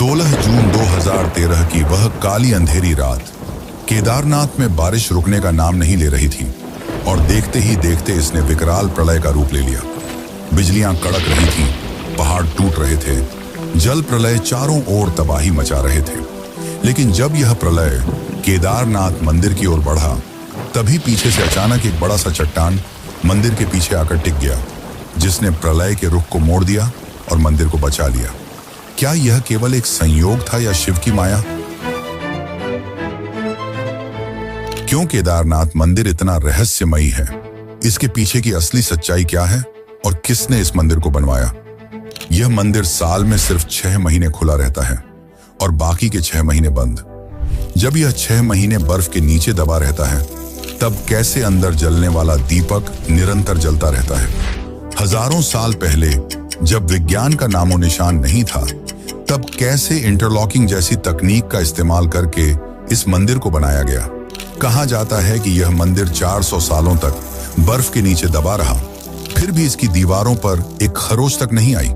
16 जून 2013 की वह काली अंधेरी रात केदारनाथ में बारिश रुकने का नाम नहीं ले रही थी और देखते ही देखते इसने विकराल प्रलय का रूप ले लिया। बिजलियां कड़क रही थीं, पहाड़ टूट रहे थे, जल प्रलय चारों ओर तबाही मचा रहे थे। लेकिन जब यह प्रलय केदारनाथ मंदिर की ओर बढ़ा, तभी पीछे से अचानक एक बड़ा सा चट्टान मंदिर के पीछे आकर टिक गया, जिसने प्रलय के रुख को मोड़ दिया और मंदिर को बचा लिया। क्या यह केवल एक संयोग था या शिव की माया? क्यों केदारनाथ मंदिर इतना रहस्यमयी है? इसके पीछे की असली सच्चाई क्या है और किसने इस मंदिर को बनवाया? यह मंदिर साल में सिर्फ 6 महीने खुला रहता है और बाकी के 6 महीने बंद। जब यह 6 महीने बर्फ के नीचे दबा रहता है, तब कैसे अंदर जलने वाला दीपक निरंतर जलता रहता है? हजारों साल पहले जब विज्ञान का नामो निशान नहीं था, तब कैसे इंटरलॉकिंग जैसी तकनीक का इस्तेमाल करके इस मंदिर को बनाया गया? कहा जाता है कि यह मंदिर 400 सालों तक बर्फ के नीचे दबा रहा, फिर भी इसकी दीवारों पर एक खरोच तक नहीं आई।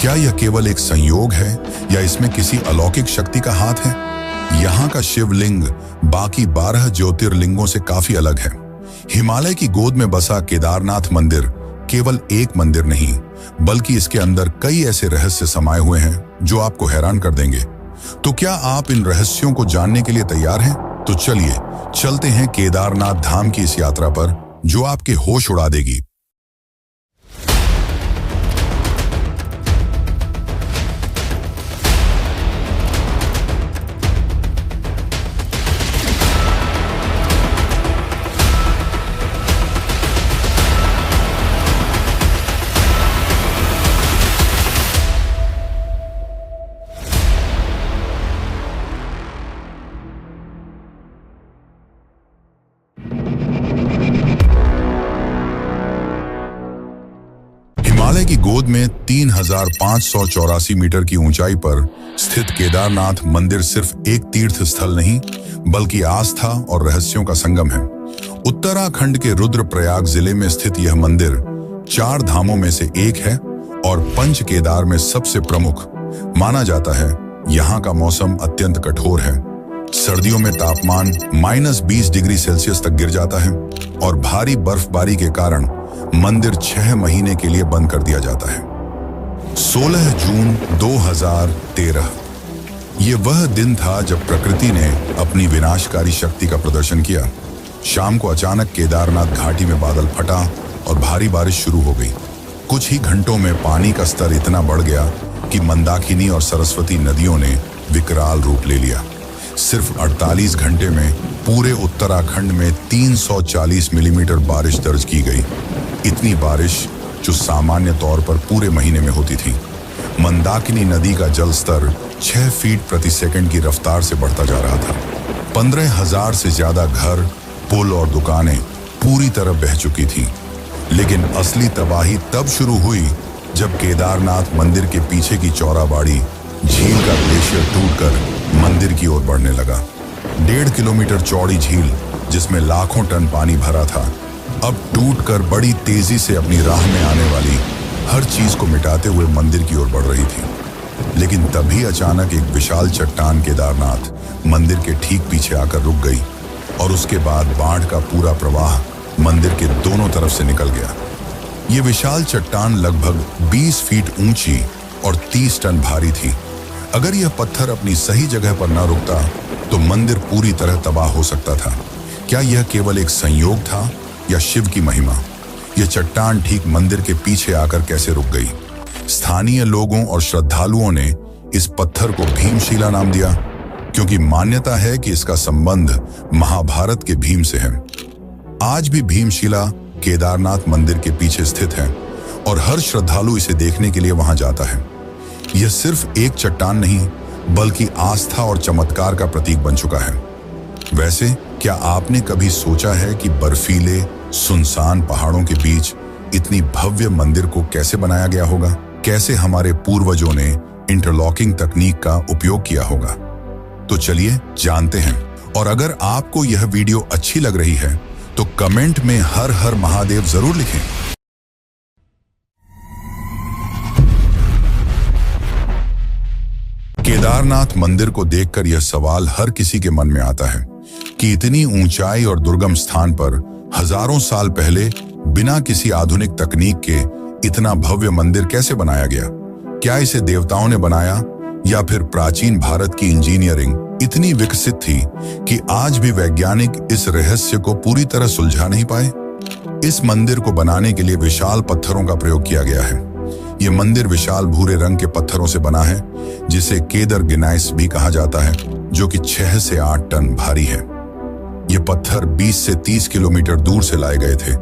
क्या यह केवल एक संयोग है या इसमें किसी अलौकिक शक्ति का हाथ है? यहाँ का शिवलिंग बाकी 12 ज्योतिर्लिंगों से काफी अलग है। हिमालय की गोद में बसा केदारनाथ मंदिर केवल एक मंदिर नहीं, बल्कि इसके अंदर कई ऐसे रहस्य समाये हुए हैं जो आपको हैरान कर देंगे। तो क्या आप इन रहस्यों को जानने के लिए तैयार हैं? तो चलिए चलते हैं केदारनाथ धाम की इस यात्रा पर, जो आपके होश उड़ा देगी। हिमालय की गोद में 3584 मीटर की ऊंचाई पर स्थित केदारनाथ मंदिर सिर्फ एक तीर्थ स्थल नहीं, बल्कि आस्था और रहस्यों का संगम है। उत्तराखंड के रुद्रप्रयाग जिले में स्थित यह मंदिर 4 धामों में से एक है और पंच केदार में सबसे प्रमुख माना जाता है। यहाँ का मौसम अत्यंत कठोर है। सर्दियों में तापमान -20 डिग्री सेल्सियस तक गिर जाता है और भारी बर्फबारी के कारण मंदिर 6 महीने के लिए बंद कर दिया जाता है। 16 जून 2013 ये वह दिन था जब प्रकृति ने अपनी विनाशकारी शक्ति का प्रदर्शन किया। शाम को अचानक केदारनाथ घाटी में बादल फटा और भारी बारिश शुरू हो गई। कुछ ही घंटों में पानी का स्तर इतना बढ़ गया कि मंदाकिनी और सरस्वती नदियों ने विकराल रूप ले लिया। सिर्फ 48 घंटे में पूरे उत्तराखंड में 340 मिलीमीटर बारिश दर्ज की गई। इतनी बारिश जो सामान्य तौर पर पूरे महीने में होती थी। मंदाकिनी नदी का जल स्तर 6 फीट प्रति सेकंड की रफ्तार से बढ़ता जा रहा था। 15,000 से ज्यादा घर, पुल और दुकानें पूरी तरह बह चुकी थीं। लेकिन असली तबाही तब शुरू हुई जब केदारनाथ मंदिर के पीछे की चौराबाड़ी झील का ग्लेशियर टूटकर मंदिर की ओर बढ़ने लगा। 1.5 किलोमीटर चौड़ी झील, जिसमें लाखों टन पानी भरा था, अब टूटकर बड़ी तेजी से अपनी राह में आने वाली हर चीज को मिटाते हुए मंदिर की ओर बढ़ रही थी। लेकिन तभी अचानक एक विशाल चट्टान केदारनाथ मंदिर के ठीक पीछे आकर रुक गई और उसके बाद बाढ़ का पूरा प्रवाह मंदिर के दोनों तरफ से निकल गया। ये विशाल चट्टान लगभग 20 फीट ऊंची और 30 टन भारी थी। अगर यह पत्थर अपनी सही जगह पर न रुकता तो मंदिर पूरी तरह तबाह हो सकता था। क्या यह केवल एक संयोग था या शिव की महिमा? यह चट्टान ठीक मंदिर के पीछे आकर कैसे रुक गई? स्थानीय लोगों और श्रद्धालुओं ने इस पत्थर को भीमशिला नाम दिया, क्योंकि मान्यता है कि इसका संबंध महाभारत के भीम से है। आज भी भीमशिला केदारनाथ मंदिर के पीछे स्थित है और हर श्रद्धालु इसे देखने के लिए वहां जाता है। यह सिर्फ एक चट्टान नहीं, बल्कि आस्था और चमत्कार का प्रतीक बन चुका है। वैसे क्या आपने कभी सोचा है कि बर्फीले सुनसान पहाड़ों के बीच इतनी भव्य मंदिर को कैसे बनाया गया होगा? कैसे हमारे पूर्वजों ने इंटरलॉकिंग तकनीक का उपयोग किया होगा? तो चलिए जानते हैं। और अगर आपको यह वीडियो अच्छी लग रही है तो कमेंट में हर हर महादेव जरूर लिखें। केदारनाथ मंदिर को देखकर यह सवाल हर किसी के मन में आता है कि इतनी ऊंचाई और दुर्गम स्थान पर हजारों साल पहले बिना किसी आधुनिक तकनीक के इतना भव्य मंदिर कैसे बनाया गया। क्या इसे देवताओं ने बनाया या फिर प्राचीन भारत की इंजीनियरिंग इतनी विकसित थी कि आज भी वैज्ञानिक इस रहस्य को पूरी तरह सुलझा नहीं पाए। इस मंदिर को बनाने के लिए विशाल पत्थरों का प्रयोग किया गया है। यह मंदिर विशाल भूरे रंग के पत्थरों से बना है, जिसे केदर गिनाइस भी कहा जाता है, जो कि 6 से 8 टन भारी है। ये पत्थर 20 से 30 किलोमीटर दूर से लाए गए थे,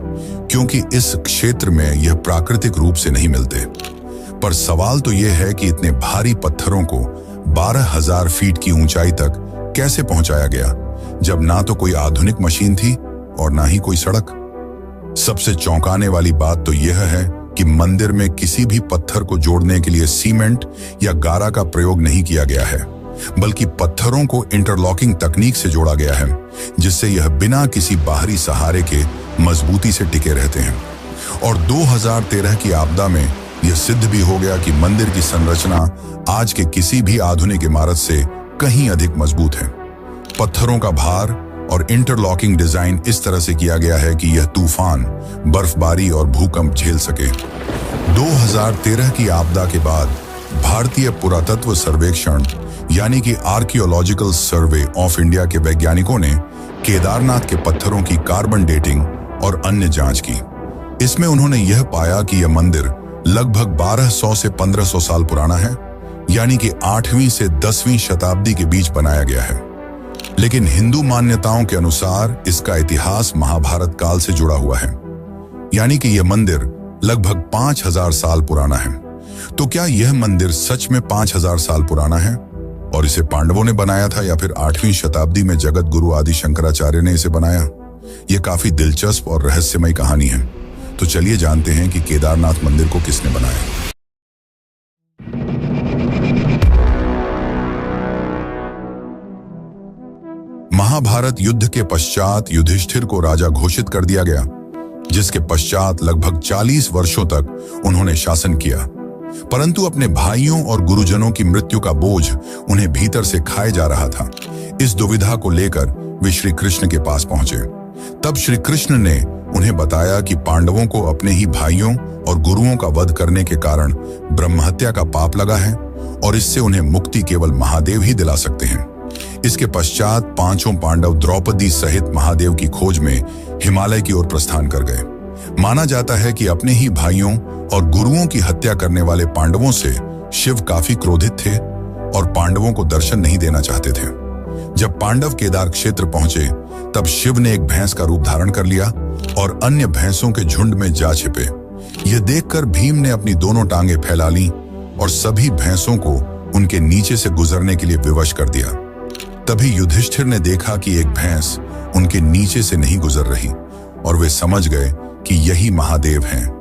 क्योंकि इस क्षेत्र में यह प्राकृतिक रूप से नहीं मिलते। पर सवाल तो यह है कि इतने भारी पत्थरों को 12,000 फीट की ऊंचाई तक कैसे पहुंचाया गया, जब ना तो कोई आधुनिक मशीन थी और ना ही कोई सड़क। सबसे चौंकाने वाली बात तो यह है कि मंदिर में किसी भी पत्थर को जोड़ने के लिए सीमेंट या गारा का प्रयोग नहीं किया गया है, बल्कि पत्थरों को इंटरलॉकिंग तकनीक से जोड़ा गया है, जिससे यह बिना किसी बाहरी सहारे के मजबूती से टिके रहते हैं। और 2013 की आपदा में यह सिद्ध भी हो गया कि मंदिर की संरचना आज के किसी भी आधुनिक इमारत से कहीं अधिक मजबूत है। पत्थरों का भार और इंटरलॉकिंग डिजाइन इस तरह से किया गया है कि यह तूफान, बर्फबारी और भूकंप झेल सके। 2013 की आपदा के बाद भारतीय पुरातत्व सर्वेक्षण यानी कि आर्कियोलॉजिकल सर्वे ऑफ इंडिया के वैज्ञानिकों ने केदारनाथ के पत्थरों की कार्बन डेटिंग और अन्य जांच की। इसमें उन्होंने यह पाया कि यह मंदिर लगभग 1200 से 1500 साल पुराना है, यानी कि 8वीं से 10वीं शताब्दी के बीच बनाया गया है। लेकिन हिंदू मान्यताओं के अनुसार इसका इतिहास महाभारत काल से जुड़ा हुआ है, यानी कि यह मंदिर लगभग 5000 साल पुराना है। तो क्या यह मंदिर सच में 5000 साल पुराना है और इसे पांडवों ने बनाया था, या फिर 8वीं शताब्दी में जगत गुरु आदि शंकराचार्य ने इसे बनाया? यह काफी दिलचस्प और रहस्यमय कहानी है। तो चलिए जानते हैं कि केदारनाथ मंदिर को किसने बनाया। महाभारत युद्ध के पश्चात युधिष्ठिर को राजा घोषित कर दिया गया, जिसके पश्चात लगभग 40 वर्षों तक उन्होंने शासन किया। परंतु अपने भाइयों और गुरुजनों की मृत्यु का बोझ उन्हें भीतर से खाए जा रहा था। इस दुविधा को लेकर वे श्री कृष्ण के पास पहुंचे। तब श्री कृष्ण ने उन्हें बताया कि पांडवों को अपने ही भाइयों और गुरुओं का वध करने के कारण ब्रह्महत्या का पाप लगा है और इससे उन्हें मुक्ति केवल महादेव ही दिला सकते हैं। इसके पश्चात पांचों पांडव द्रौपदी सहित महादेव की खोज में हिमालय की ओर प्रस्थान कर गए। माना जाता है कि अपने ही भाइयों और गुरुओं की हत्या करने वाले पांडवों से शिव काफी क्रोधित थे और पांडवों को दर्शन नहीं देना चाहते थे। जब पांडव केदार क्षेत्र पहुंचे, तब शिव ने एक भैंस का रूप धारण कर लिया और अन्य भैंसों के झुंड में जा छिपे। यह देखकर भीम ने अपनी दोनों टांगे फैला लीं और सभी भैंसों को उनके नीचे से गुजरने के लिए विवश कर दिया। तभी युधिष्ठिर ने देखा कि एक भैंस उनके नीचे से नहीं गुजर रही और वे समझ गए कि यही महादेव हैं।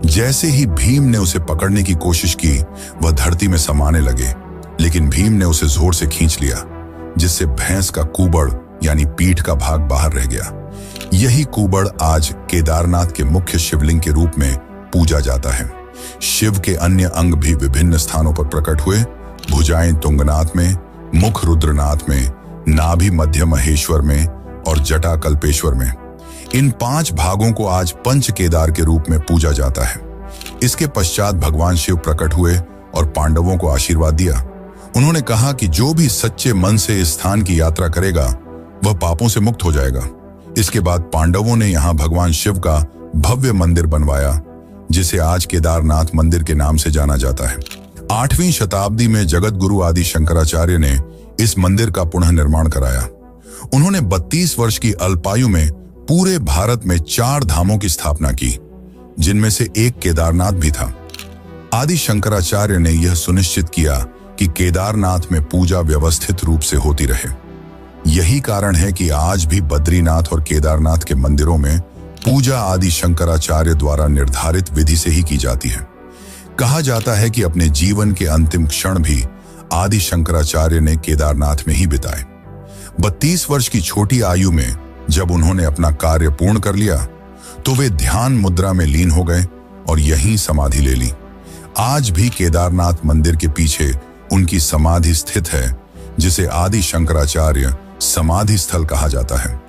जैसे ही भीम ने उसे पकड़ने की कोशिश की, वह धरती में समाने लगे, लेकिन भीम ने उसे जोर से खींच लिया, जिससे भैंस का कुबड़ यानी पीठ का भाग बाहर रह गया। यही कुबड़ आज केदारनाथ के मुख्य शिवलिंग के रूप में पूजा जाता है। शिव के अन्य अंग भी विभिन्न स्थानों पर प्रकट हुए। भुजाएं तुंगनाथ में, मुख रुद्रनाथ में, नाभि मध्य महेश्वर में और जटा कल्पेश्वर में। इन 5 भागों को आज पंच केदार के रूप में पूजा जाता है। इसके पश्चात भगवान शिव प्रकट हुए और पांडवों को आशीर्वाद दिया। उन्होंने कहा कि जो भी सच्चे मन से इस स्थान की यात्रा करेगा, वह पापों से मुक्त हो जाएगा। इसके बाद पांडवों ने यहाँ भगवान शिव का भव्य मंदिर बनवाया, जिसे आज केदारनाथ मंदिर के नाम से जाना जाता है। 8वीं शताब्दी में जगत गुरु आदि शंकराचार्य ने इस मंदिर का पुनः निर्माण कराया। उन्होंने 32 वर्ष की अल्पायु में पूरे भारत में 4 धामों की स्थापना की, जिनमें से एक केदारनाथ भी था। आदि शंकराचार्य ने यह सुनिश्चित किया कि केदारनाथ में पूजा व्यवस्थित रूप से होती रहे। यही कारण है कि आज भी बद्रीनाथ और केदारनाथ के मंदिरों में पूजा आदि शंकराचार्य द्वारा निर्धारित विधि से ही की जाती है। कहा जाता है कि अपने जीवन के अंतिम क्षण भी आदि शंकराचार्य ने केदारनाथ में ही बिताए। 32 वर्ष की छोटी आयु में जब उन्होंने अपना कार्य पूर्ण कर लिया, तो वे ध्यान मुद्रा में लीन हो गए और यहीं समाधि ले ली। आज भी केदारनाथ मंदिर के पीछे उनकी समाधि स्थित है, जिसे आदि शंकराचार्य समाधि स्थल कहा जाता है।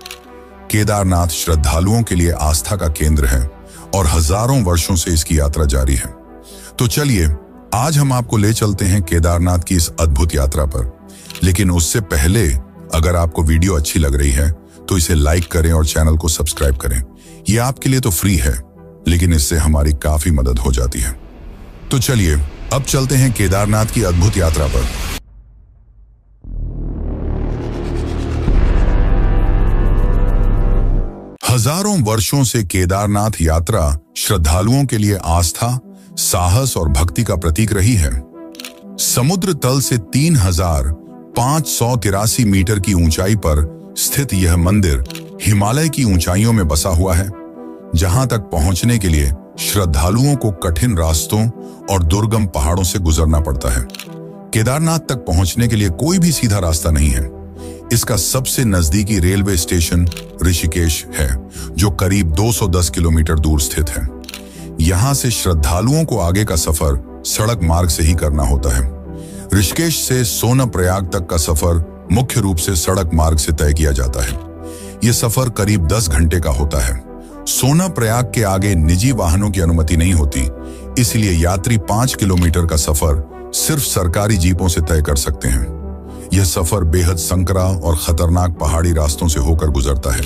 केदारनाथ श्रद्धालुओं के लिए आस्था का केंद्र है और हजारों वर्षों से इसकी यात्रा जारी है। तो चलिए आज हम आपको ले चलते हैं केदारनाथ की इस अद्भुत यात्रा पर। लेकिन उससे पहले अगर आपको वीडियो अच्छी लग रही है तो इसे लाइक करें और चैनल को सब्सक्राइब करें। यह आपके लिए तो फ्री है, लेकिन इससे हमारी काफी मदद हो जाती है। तो चलिए अब चलते हैं केदारनाथ की अद्भुत यात्रा पर। हजारों वर्षों से केदारनाथ यात्रा श्रद्धालुओं के लिए आस्था, साहस और भक्ति का प्रतीक रही है। समुद्र तल से 3,583 मीटर की ऊंचाई पर स्थित यह मंदिर हिमालय की ऊंचाइयों में बसा हुआ है, जहां तक पहुंचने के लिए श्रद्धालुओं को कठिन रास्तों और दुर्गम पहाड़ों से गुजरना पड़ता है। केदारनाथ तक पहुंचने के लिए कोई भी सीधा रास्ता नहीं है। इसका सबसे नजदीकी रेलवे स्टेशन ऋषिकेश है, जो करीब 210 किलोमीटर दूर स्थित है। यहां से श्रद्धालुओं को आगे का सफर सड़क मार्ग से ही करना होता है। ऋषिकेश से सोनप्रयाग तक का सफर मुख्य रूप से सड़क मार्ग से तय किया जाता है। यह सफर करीब 10 घंटे का होता है। सोनप्रयाग के आगे निजी वाहनों की अनुमति नहीं होती, इसलिए यात्री 5 किलोमीटर का सफर सिर्फ सरकारी जीपों से तय कर सकते हैं। यह सफर बेहद संकरा और खतरनाक पहाड़ी रास्तों से होकर गुजरता है।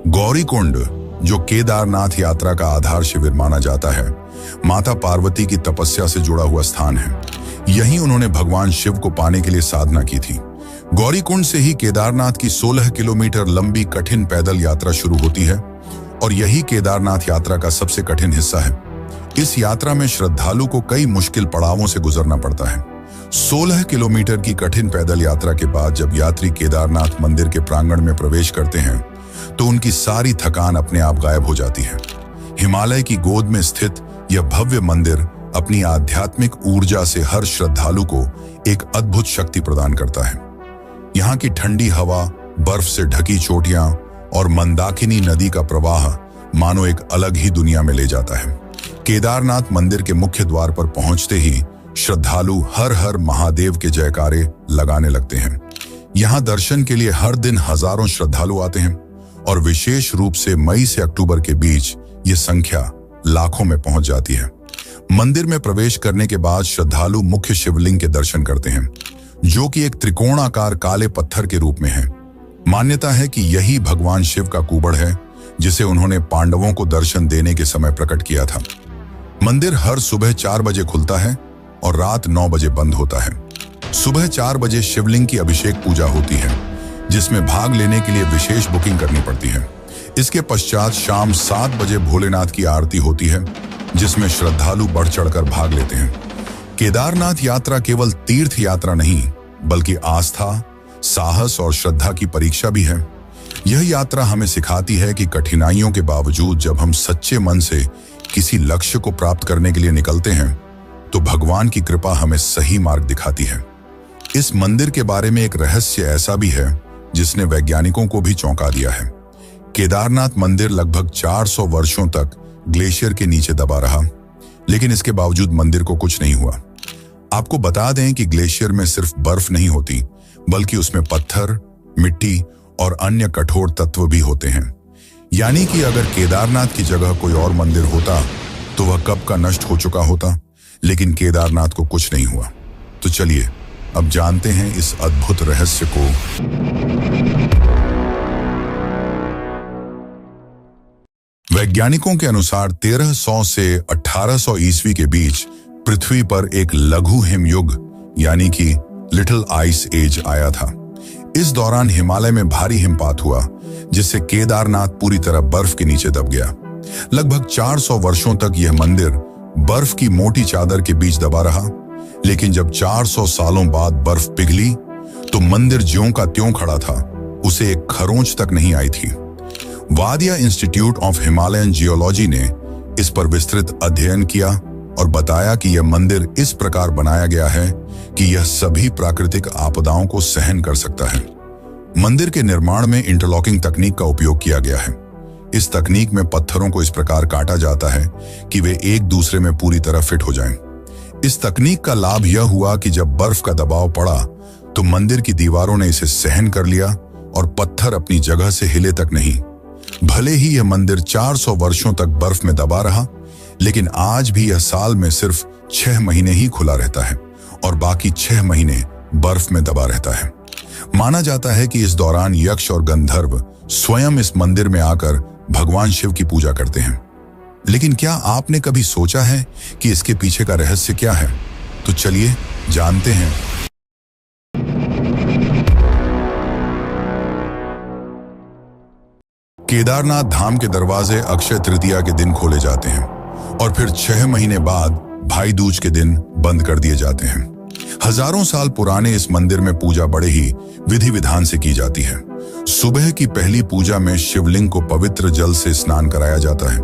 गौरीकुंड, जो केदारनाथ यात्रा का आधार शिविर माना जाता है, माता पार्वती की तपस्या से जुड़ा हुआ स्थान है। यहीं उन्होंने भगवान शिव को पाने के लिए साधना की थी। गौरीकुंड से ही केदारनाथ की 16 किलोमीटर लंबी कठिन पैदल यात्रा शुरू होती है और यही केदारनाथ यात्रा का सबसे कठिन हिस्सा है। इस यात्रा में श्रद्धालु को कई मुश्किल पड़ावों से गुजरना पड़ता है। 16 किलोमीटर की कठिन पैदल यात्रा के बाद जब यात्री केदारनाथ मंदिर के प्रांगण में प्रवेश करते हैं तो उनकी सारी थकान अपने आप गायब हो जाती है। हिमालय की गोद में स्थित यह भव्य मंदिर अपनी आध्यात्मिक ऊर्जा से हर श्रद्धालु को एक अद्भुत शक्ति प्रदान करता है। यहाँ की ठंडी हवा, बर्फ से ढकी चोटियां और मंदाकिनी नदी का प्रवाह मानो एक अलग ही दुनिया में ले जाता है। केदारनाथ मंदिर के मुख्य द्वार पर पहुंचते ही श्रद्धालु हर हर महादेव के जयकारे लगाने लगते हैं। यहाँ दर्शन के लिए हर दिन हजारों श्रद्धालु आते हैं और विशेष रूप से मई से अक्टूबर के बीच ये संख्या लाखों में पहुंच जाती है। मंदिर में प्रवेश करने के बाद श्रद्धालु मुख्य शिवलिंग के दर्शन करते हैं, जो कि एक त्रिकोणाकार काले पत्थर के रूप में है। मान्यता है कि यही भगवान शिव का कुबड़ है, जिसे उन्होंने पांडवों को दर्शन देने के समय प्रकट किया था। मंदिर हर सुबह 4 बजे खुलता है और रात 9 बजे बंद होता है। सुबह 4 बजे शिवलिंग की अभिषेक पूजा होती है, जिसमें भाग लेने के लिए विशेष बुकिंग करनी पड़ती है। इसके पश्चात शाम 7 बजे भोलेनाथ की आरती होती है, जिसमें श्रद्धालु बढ़ चढ़कर भाग लेते हैं। केदारनाथ यात्रा केवल तीर्थ यात्रा नहीं, बल्कि आस्था, साहस और श्रद्धा की परीक्षा भी है। यह यात्रा हमें सिखाती है कि कठिनाइयों के बावजूद जब हम सच्चे मन से किसी लक्ष्य को प्राप्त करने के लिए निकलते हैं, तो भगवान की कृपा हमें सही मार्ग दिखाती है। इस मंदिर के बारे में एक रहस्य ऐसा भी है जिसने वैज्ञानिकों को भी चौंका दिया है। केदारनाथ मंदिर लगभग 400 वर्षों तक ग्लेशियर के नीचे दबा रहा, लेकिन इसके बावजूद मंदिर को कुछ नहीं हुआ। आपको बता दें कि ग्लेशियर में सिर्फ बर्फ नहीं होती, बल्कि उसमें पत्थर, मिट्टी और अन्य कठोर तत्व भी होते हैं। यानी कि अगर केदारनाथ की जगह कोई और मंदिर होता तो वह कब का नष्ट हो चुका होता, लेकिन केदारनाथ को कुछ नहीं हुआ। तो चलिए अब जानते हैं इस अद्भुत रहस्य को। वैज्ञानिकों के अनुसार 1300 से 1800 ईस्वी के बीच पृथ्वी पर एक लघु हिमयुग यानी कि लिटिल आइस एज आया था। इस दौरान हिमालय में भारी हिमपात हुआ, जिससे केदारनाथ पूरी तरह बर्फ के नीचे दब गया। लगभग 400 वर्षों तक यह मंदिर बर्फ की मोटी चादर के बीच दबा रहा, लेकिन जब 400 सालों बाद बर्फ पिघली तो मंदिर ज्यों का त्यों खड़ा था, उसे एक खरोंच तक नहीं आई थी। वादिया इंस्टीट्यूट ऑफ हिमालयन जियोलॉजी ने इस पर विस्तृत अध्ययन किया और बताया कि यह मंदिर इस प्रकार बनाया गया है कि यह सभी प्राकृतिक आपदाओं को सहन कर सकता है। मंदिर के निर्माण में इंटरलॉकिंग तकनीक का उपयोग किया गया है। इस तकनीक में पत्थरों को इस प्रकार काटा जाता है कि वे एक दूसरे में पूरी तरह फिट हो जाएं। इस तकनीक का लाभ यह हुआ कि जब बर्फ का दबाव पड़ा तो मंदिर की दीवारों ने इसे सहन कर लिया और पत्थर अपनी जगह से हिले तक नहीं। भले ही यह मंदिर 400 वर्षों तक बर्फ में दबा रहा, लेकिन आज भी यह साल में सिर्फ 6 महीने ही खुला रहता है और बाकी 6 महीने बर्फ में दबा रहता है। माना जाता है कि इस दौरान यक्ष और गंधर्व स्वयं इस मंदिर में आकर भगवान शिव की पूजा करते हैं। लेकिन क्या आपने कभी सोचा है कि इसके पीछे का रहस्य क्या है? तो चलिए जानते हैं। केदारनाथ धाम के दरवाजे अक्षय तृतीया के दिन खोले जाते हैं और फिर 6 महीने बाद भाई दूज के दिन बंद कर दिए जाते हैं। हजारों साल पुराने इस मंदिर में पूजा बड़े ही विधि विधान से की जाती है। सुबह की पहली पूजा में शिवलिंग को पवित्र जल से स्नान कराया जाता है,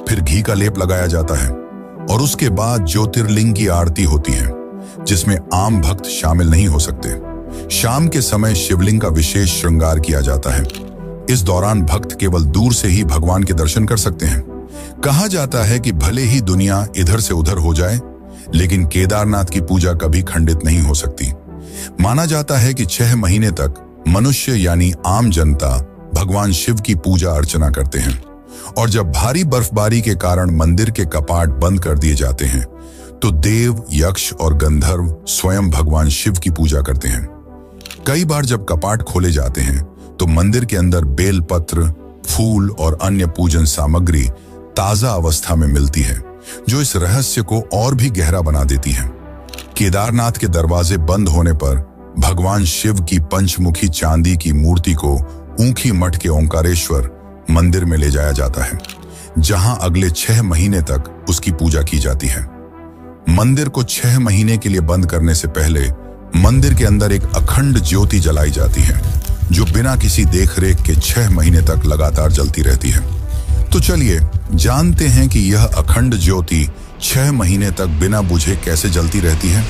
फिर घी का लेप लगाया जाता है और उसके बाद ज्योतिर्लिंग की आरती होती है, जिसमें आम भक्त शामिल नहीं हो सकते। शाम के समय शिवलिंग का विशेष श्रृंगार किया जाता है। इस दौरान भक्त केवल दूर से ही भगवान के दर्शन कर सकते हैं। कहा जाता है कि भले ही दुनिया इधर से उधर हो जाए, लेकिन केदारनाथ की पूजा कभी खंडित नहीं हो सकती। माना जाता है कि 6 महीने तक मनुष्य यानी आम जनता भगवान शिव की पूजा अर्चना करते हैं और जब भारी बर्फबारी के कारण मंदिर के कपाट बंद कर दिए जाते हैं तो देव, यक्ष और गंधर्व स्वयं भगवान शिव की पूजा करते हैं। कई बार जब कपाट खोले जाते हैं तो मंदिर के अंदर बेलपत्र, फूल और अन्य पूजन सामग्री ताजा अवस्था में मिलती है, जो इस रहस्य को और भी गहरा बना देती है। केदारनाथ के दरवाजे बंद होने पर भगवान शिव की पंचमुखी चांदी की मूर्ति को ऊखी मठ के ओंकारेश्वर मंदिर में ले जाया जाता है, जहां अगले 6 महीने तक उसकी पूजा की जाती है। मंदिर को 6 महीने के लिए बंद करने से पहले मंदिर के अंदर एक अखंड ज्योति जलाई जाती है, जो बिना किसी देखरेख के 6 महीने तक लगातार जलती रहती है। तो चलिए जानते हैं कि यह अखंड ज्योति 6 महीने तक बिना बुझे कैसे जलती रहती है।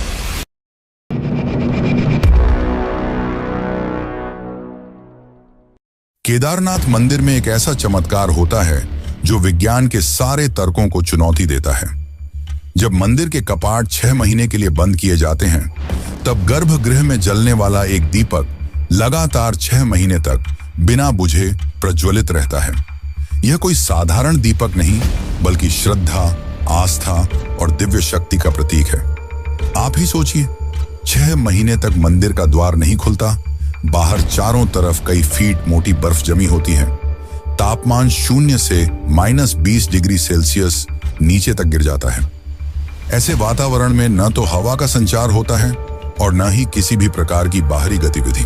केदारनाथ मंदिर में एक ऐसा चमत्कार होता है जो विज्ञान के सारे तर्कों को चुनौती देता है। जब मंदिर के कपाट 6 महीने के लिए बंद किए जाते हैं, तब गर्भगृह में जलने वाला एक दीपक लगातार 6 महीने तक बिना बुझे प्रज्वलित रहता है। यह कोई साधारण दीपक नहीं, बल्कि श्रद्धा, आस्था और दिव्य शक्ति का प्रतीक है। आप ही सोचिए, 6 महीने तक मंदिर का द्वार नहीं खुलता, बाहर चारों तरफ कई फीट मोटी बर्फ जमी होती है, तापमान 0 से -20 डिग्री सेल्सियस नीचे तक गिर जाता है। ऐसे वातावरण में न तो हवा का संचार होता है और न ही किसी भी प्रकार की बाहरी गतिविधि।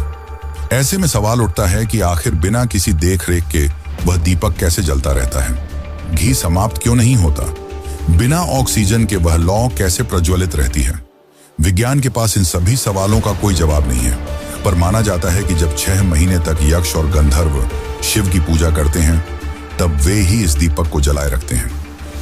ऐसे में सवाल उठता है कि आखिर बिना किसी देखरेख के वह दीपक कैसे जलता रहता है? घी समाप्त क्यों नहीं होता? बिना ऑक्सीजन के वह लौ कैसे प्रज्वलित रहती है? विज्ञान के पास इन सभी सवालों का कोई जवाब नहीं है, पर माना जाता है कि जब 6 महीने तक यक्ष और गंधर्व शिव की पूजा करते हैं, तब वे ही इस दीपक को जलाए रखते हैं।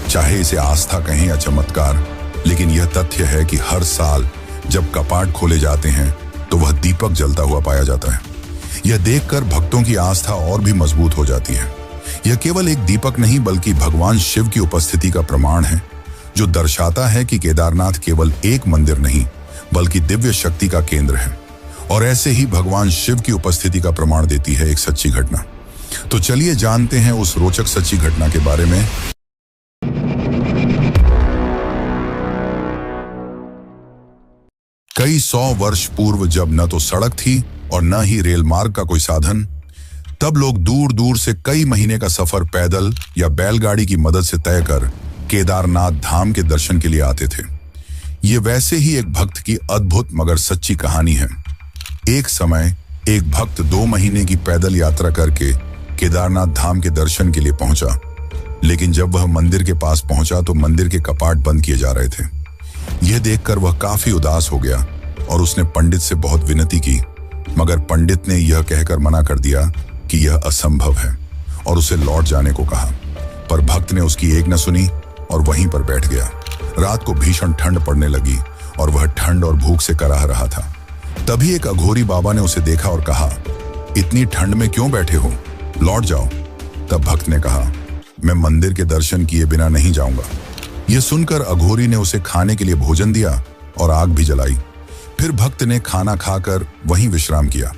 चाहे इसे आस्था कहें या चमत्कार, लेकिन यह तथ्य है कि हर साल जब कपाट खोले जाते हैं तो वह दीपक जलता हुआ पाया जाता है। यह देखकर भक्तों की आस्था और भी मजबूत हो जाती है। यह केवल एक दीपक नहीं, बल्कि भगवान शिव की उपस्थिति का प्रमाण है, जो दर्शाता है कि केदारनाथ केवल एक मंदिर नहीं, बल्कि दिव्य शक्ति का केंद्र है। और ऐसे ही भगवान शिव की उपस्थिति का प्रमाण देती है एक सच्ची घटना। तो चलिए जानते हैं उस रोचक सच्ची घटना के बारे में। कई 100 वर्ष पूर्व, जब न तो सड़क थी और न ही रेल मार्ग का कोई साधन, तब लोग दूर दूर से कई महीने का सफर पैदल या बैलगाड़ी की मदद से तय कर केदारनाथ धाम के दर्शन के लिए आते थे। ये वैसे ही एक भक्त की अद्भुत मगर सच्ची कहानी है। एक समय एक भक्त 2 महीने की पैदल यात्रा करके केदारनाथ धाम के दर्शन के लिए पहुंचा, लेकिन जब वह मंदिर के पास पहुंचा तो मंदिर के कपाट बंद किए जा रहे थे। यह देखकर वह काफी उदास हो गया और उसने पंडित से बहुत विनती की, मगर पंडित ने यह कहकर मना कर दिया कि यह असंभव है और उसे लौट जाने को कहा। पर भक्त ने उसकी एक न सुनी और वहीं पर बैठ गया। रात को भीषण ठंड पड़ने लगी और वह ठंड और भूख से कराह रहा था। तभी एक अघोरी बाबा ने उसे देखा और कहा, इतनी ठंड में क्यों बैठे हो, लौट जाओ। तब भक्त ने कहा, मैं मंदिर के दर्शन किए बिना नहीं जाऊंगा। यह सुनकर अघोरी ने उसे खाने के लिए भोजन दिया और आग भी जलाई। फिर भक्त ने खाना खाकर वहीं विश्राम किया।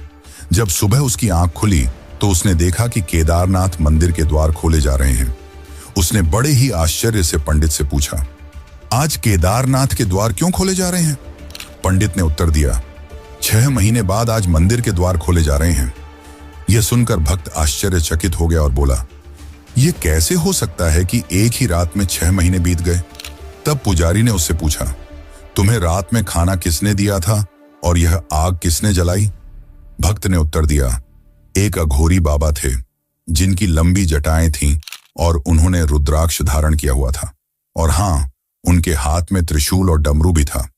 जब सुबह उसकी आंख खुली तो उसने देखा कि केदारनाथ मंदिर के द्वार खोले जा रहे हैं। उसने बड़े ही आश्चर्य से पंडित से पूछा, आज केदारनाथ के द्वार क्यों खोले जा रहे हैं? पंडित ने उत्तर दिया, 6 महीने बाद आज मंदिर के द्वार खोले जा रहे हैं। यह सुनकर भक्त आश्चर्यचकित हो गया और बोला, यह कैसे हो सकता है कि एक ही रात में 6 महीने बीत गए? तब पुजारी ने उससे पूछा, तुम्हें रात में खाना किसने दिया था और यह आग किसने जलाई? भक्त ने उत्तर दिया, एक अघोरी बाबा थे जिनकी लंबी जटाएं थीं और उन्होंने रुद्राक्ष धारण किया हुआ था, और हां, उनके हाथ में त्रिशूल और डमरू भी था।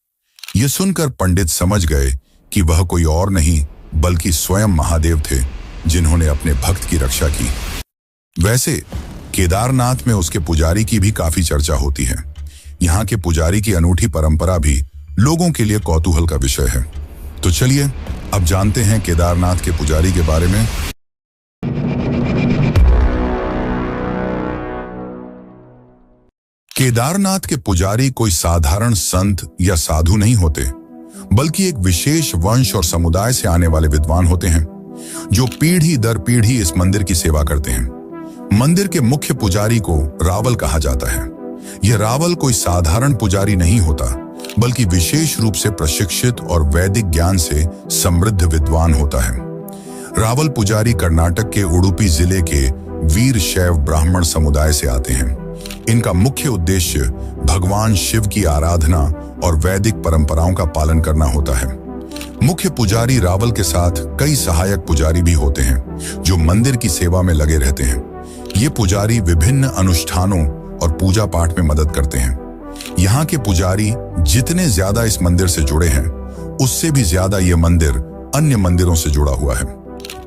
यह सुनकर पंडित समझ गए कि वह कोई और नहीं बल्कि स्वयं महादेव थे जिन्होंने अपने भक्त की रक्षा की। वैसे केदारनाथ में उसके पुजारी की भी काफी चर्चा होती है। यहाँ के पुजारी की अनूठी परंपरा भी लोगों के लिए कौतूहल का विषय है। तो चलिए अब जानते हैं केदारनाथ के पुजारी के बारे में। केदारनाथ के पुजारी कोई साधारण संत या साधु नहीं होते, बल्कि एक विशेष वंश और समुदाय से आने वाले विद्वान होते हैं जो पीढ़ी दर पीढ़ी इस मंदिर की सेवा करते हैं। मंदिर के मुख्य पुजारी को रावल कहा जाता है। यह रावल कोई साधारण पुजारी नहीं होता, बल्कि विशेष रूप से प्रशिक्षित और वैदिक ज्ञान से समृद्ध विद्वान होता है। रावल पुजारी कर्नाटक के उडुपी जिले के वीर शैव ब्राह्मण समुदाय से आते हैं। इनका मुख्य उद्देश्य भगवान शिव की आराधना और वैदिक परंपराओं का पालन करना होता है। मुख्य पुजारी रावल के साथ कई सहायक पुजारी भी होते हैं जो मंदिर की सेवा में लगे रहते हैं। ये पुजारी विभिन्न अनुष्ठानों और पूजा पाठ में मदद करते हैं। यहाँ के पुजारी जितने ज्यादा इस मंदिर से जुड़े हैं, उससे भी ज्यादा ये मंदिर अन्य मंदिरों से जुड़ा हुआ है।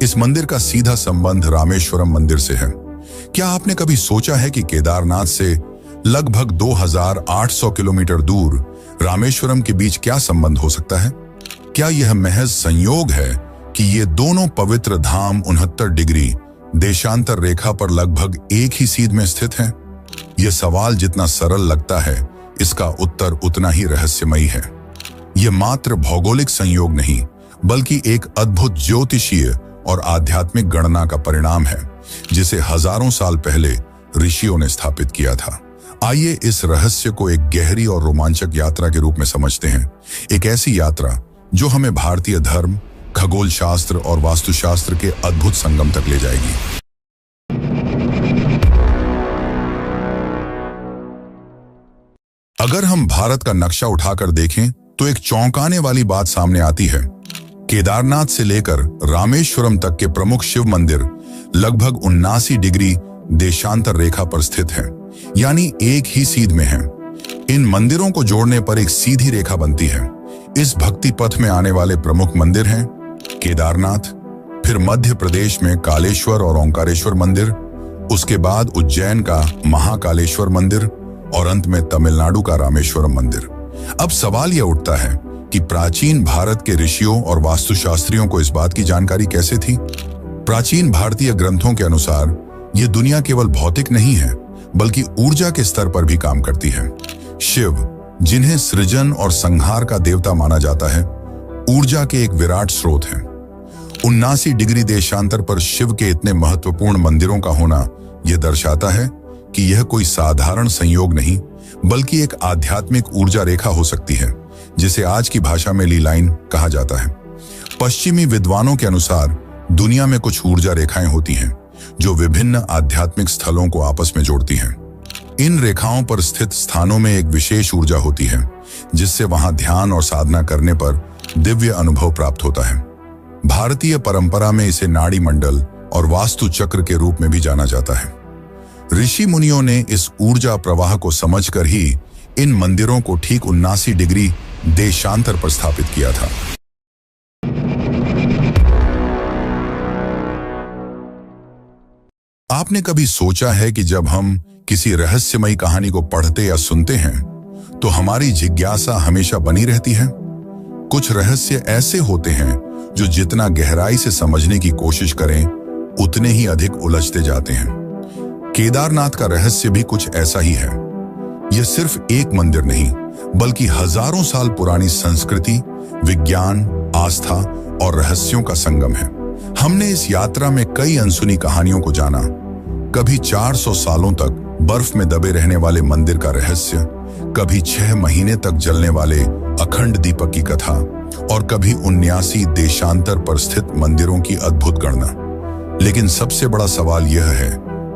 इस मंदिर का सीधा संबंध रामेश्वरम मंदिर से है। क्या आपने कभी सोचा है कि केदारनाथ से लगभग 2800 किलोमीटर दूर रामेश्वरम के बीच क्या संबंध हो सकता है? क्या यह महज संयोग है कि ये दोनों पवित्र धाम 69 डिग्री देशांतर रेखा पर लगभग एक ही सीध में स्थित हैं? यह सवाल जितना सरल लगता है, इसका उत्तर उतना ही रहस्यमयी है। यह मात्र भौगोलिक संयोग नहीं, बल्कि एक अद्भुत ज्योतिषीय और आध्यात्मिक गणना का परिणाम है, जिसे हजारों साल पहले ऋषियों ने स्थापित किया था। आइए इस रहस्य को एक गहरी और रोमांचक यात्रा के रूप में समझते हैं। एक ऐसी यात्रा जो हमें भारतीय धर्म, खगोल शास्त्र और वास्तुशास्त्र के अद्भुत संगम तक ले जाएगी। अगर हम भारत का नक्शा उठाकर देखें तो एक चौंकाने वाली बात सामने आती है। केदारनाथ से लेकर रामेश्वरम तक के प्रमुख शिव मंदिर लगभग 79 डिग्री देशांतर रेखा पर स्थित हैं, यानी एक ही सीध में हैं। इन मंदिरों को जोड़ने पर एक सीधी रेखा बनती है। इस भक्ति पथ में आने वाले प्रमुख मंदिर हैं केदारनाथ, फिर मध्य प्रदेश में कालेश्वर और ओंकारेश्वर मंदिर, उसके बाद उज्जैन का महाकालेश्वर मंदिर और अंत में तमिलनाडु का रामेश्वरम मंदिर। अब सवाल यह उठता है कि प्राचीन भारत के ऋषियों और वास्तुशास्त्रियों को इस बात की जानकारी कैसे थी? प्राचीन भारतीय ग्रंथों के अनुसार यह दुनिया केवल भौतिक नहीं है, बल्कि ऊर्जा के स्तर पर भी काम करती है। शिव, जिन्हें सृजन और संहार का देवता माना जाता है, ऊर्जा के एक विराट स्रोत हैं। 79 डिग्री देशांतर पर शिव के इतने महत्वपूर्ण मंदिरों का होना यह दर्शाता है कि यह कोई साधारण संयोग नहीं, बल्कि एक आध्यात्मिक ऊर्जा रेखा हो सकती है, जिसे आज की भाषा में ली लाइन कहा जाता है। पश्चिमी विद्वानों के अनुसार दुनिया में कुछ ऊर्जा रेखाएं होती हैं जो विभिन्न आध्यात्मिक स्थलों को आपस में जोड़ती हैं। इन रेखाओं पर स्थित स्थानों में एक विशेष ऊर्जा होती है, जिससे वहां ध्यान और साधना करने पर दिव्य अनुभव प्राप्त होता है। भारतीय परंपरा में इसे नाड़ी मंडल और वास्तु चक्र के रूप में भी जाना जाता है। ऋषि मुनियों ने इस ऊर्जा प्रवाह को समझकर ही इन मंदिरों को ठीक 79 डिग्री देशांतर पर स्थापित किया था। आपने कभी सोचा है कि जब हम किसी रहस्यमयी कहानी को पढ़ते या सुनते हैं तो हमारी जिज्ञासा हमेशा बनी रहती है? कुछ रहस्य ऐसे होते हैं जो जितना गहराई से समझने की कोशिश करें, उतने ही अधिक उलझते जाते हैं। केदारनाथ का रहस्य भी कुछ ऐसा ही है। यह सिर्फ एक मंदिर नहीं, बल्कि हजारों साल पुरानी संस्कृति, विज्ञान, आस्था और रहस्यों का संगम है। हमने इस यात्रा में कई अनसुनी कहानियों को जाना। कभी 400 सालों तक बर्फ में दबे रहने वाले मंदिर का रहस्य, कभी 6 महीने तक जलने वाले अखंड दीपक की कथा, और कभी 79 देशांतर पर स्थित मंदिरों की अद्भुत गणना। लेकिन सबसे बड़ा सवाल यह है,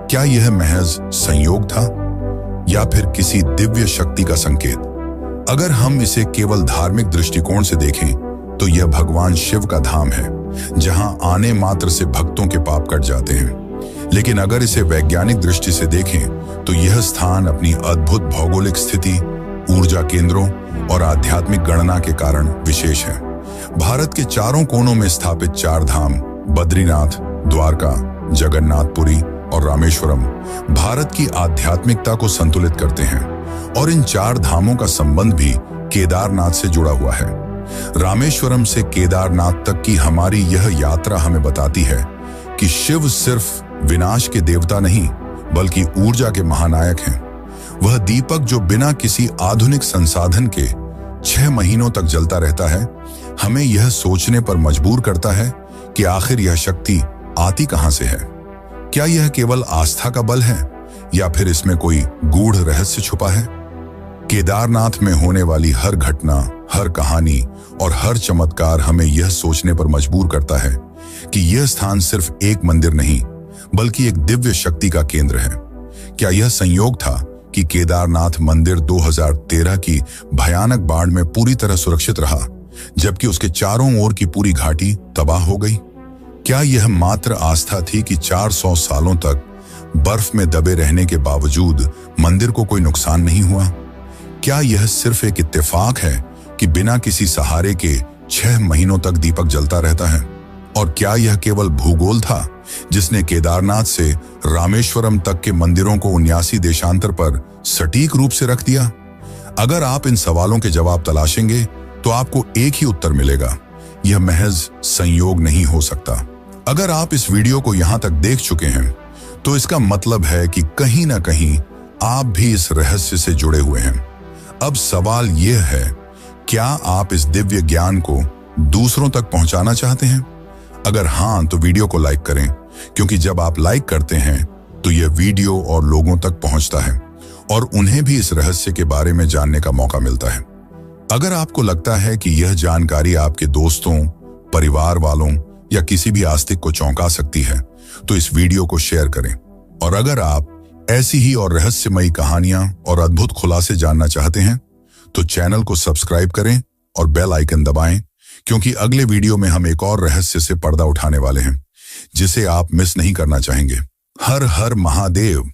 क्या यह महज संयोग था या फिर किसी दिव्य शक्ति का संकेत? अगर हम इसे केवल धार्मिक दृष्टिकोण से देखें तो यह भगवान शिव का धाम है, जहां आने मात्र से भक्तों के पाप कट जाते हैं। लेकिन अगर इसे वैज्ञानिक दृष्टि से देखें तो यह स्थान अपनी अद्भुत भौगोलिक स्थिति, ऊर्जा केंद्रों और आध्यात्मिक गणना के कारण विशेष है। भारत के चारों कोनों में स्थापित 4 धाम, बद्रीनाथ, द्वारका, जगन्नाथपुरी और रामेश्वरम, भारत की आध्यात्मिकता को संतुलित करते हैं। और इन 4 धामों का संबंध भी केदारनाथ से जुड़ा हुआ है। रामेश्वरम से केदारनाथ तक की हमारी यह यात्रा हमें बताती है कि शिव सिर्फ विनाश के देवता नहीं, बल्कि ऊर्जा के महानायक हैं। वह दीपक जो बिना किसी आधुनिक संसाधन के 6 महीनों तक जलता रहता है, हमें यह सोचने पर मजबूर करता है कि आखिर यह शक्ति आती कहां से है। क्या यह केवल आस्था का बल है या फिर इसमें कोई गूढ़ रहस्य छुपा है? केदारनाथ में होने वाली हर घटना, हर कहानी और हर चमत्कार हमें यह सोचने पर मजबूर करता है कि यह स्थान सिर्फ एक मंदिर नहीं, बल्कि एक दिव्य शक्ति का केंद्र है। क्या यह संयोग था कि केदारनाथ मंदिर 2013 की भयानक बाढ़ में पूरी तरह सुरक्षित रहा, जबकि उसके चारों ओर की पूरी घाटी तबाह हो गई? क्या यह मात्र आस्था थी कि 400 सालों तक बर्फ में दबे रहने के बावजूद मंदिर को कोई नुकसान नहीं हुआ? क्या यह सिर्फ एक इत्तेफाक है कि बिना किसी सहारे के 6 महीनों तक दीपक जलता रहता है? और क्या यह केवल भूगोल था जिसने केदारनाथ से रामेश्वरम तक के मंदिरों को 79 देशांतर पर सटीक रूप से रख दिया? अगर आप इन सवालों के जवाब तलाशेंगे तो आपको एक ही उत्तर मिलेगा, यह महज संयोग नहीं हो सकता। अगर आप इस वीडियो को यहां तक देख चुके हैं तो इसका मतलब है कि कहीं ना कहीं आप भी इस रहस्य से जुड़े हुए हैं। अब सवाल यह है, क्या आप इस दिव्य ज्ञान को दूसरों तक पहुंचाना चाहते हैं? अगर हां, तो वीडियो को लाइक करें, क्योंकि जब आप लाइक करते हैं तो यह वीडियो और लोगों तक पहुंचता है और उन्हें भी इस रहस्य के बारे में जानने का मौका मिलता है। अगर आपको लगता है कि यह जानकारी आपके दोस्तों, परिवार वालों या किसी भी आस्तिक को चौंका सकती है, तो इस वीडियो को शेयर करें। और अगर आप ऐसी ही और रहस्यमयी कहानियां और अद्भुत खुलासे जानना चाहते हैं तो चैनल को सब्सक्राइब करें और बेल आइकन दबाएं, क्योंकि अगले वीडियो में हम एक और रहस्य से पर्दा उठाने वाले हैं जिसे आप मिस नहीं करना चाहेंगे। हर हर महादेव।